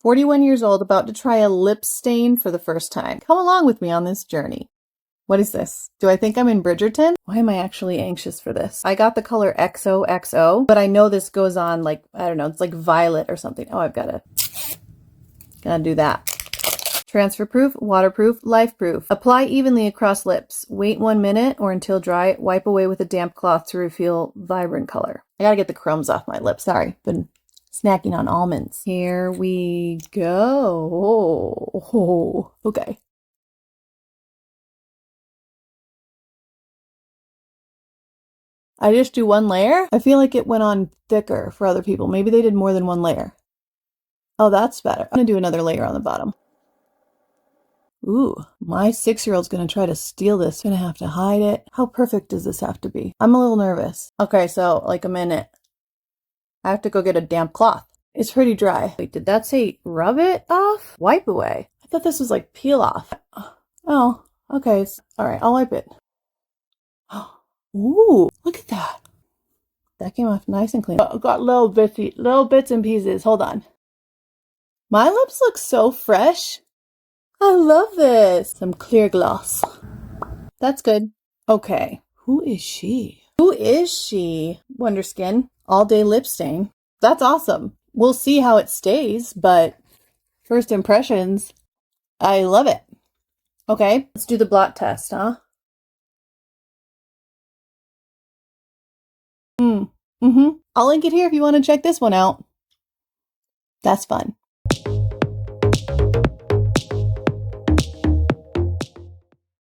41 years old, about to try a lip stain for the first time. Come along with me on this journey. What is this? Do I think I'm in Bridgerton? Why am I actually anxious for this? I got the color XOXO, but I know this goes on like, I don't know, it's like violet or something. Oh, gotta do that. Transfer proof, waterproof, life proof. Apply evenly across lips. Wait 1 minute or until dry. Wipe away with a damp cloth to reveal vibrant color. I gotta get the crumbs off my lips. Sorry, been snacking on almonds. Here we go. Oh, okay. I just do one layer. I feel like it went on thicker for other people. Maybe they did more than one layer. Oh, that's better. I'm gonna do another layer on the bottom. Ooh, my 6-year-old's gonna try to steal this. Gonna have to hide it. How perfect does this have to be? I'm a little nervous. Okay, so like a minute. I have to go get a damp cloth. It's pretty dry. Wait, did that say rub it off? Wipe away. I thought this was like peel off. Oh, okay. All right, I'll wipe it. Ooh, look at that. That came off nice and clean. Got little bits and pieces. Hold on. My lips look so fresh. I love this. Some clear gloss. That's good. Okay. Who is she? Who is she? Wonderskin. All day lip stain. That's awesome. We'll see how it stays, but first impressions, I love it. Okay, let's do the blot test, huh? I'll link it here if you want to check this one out. That's fun.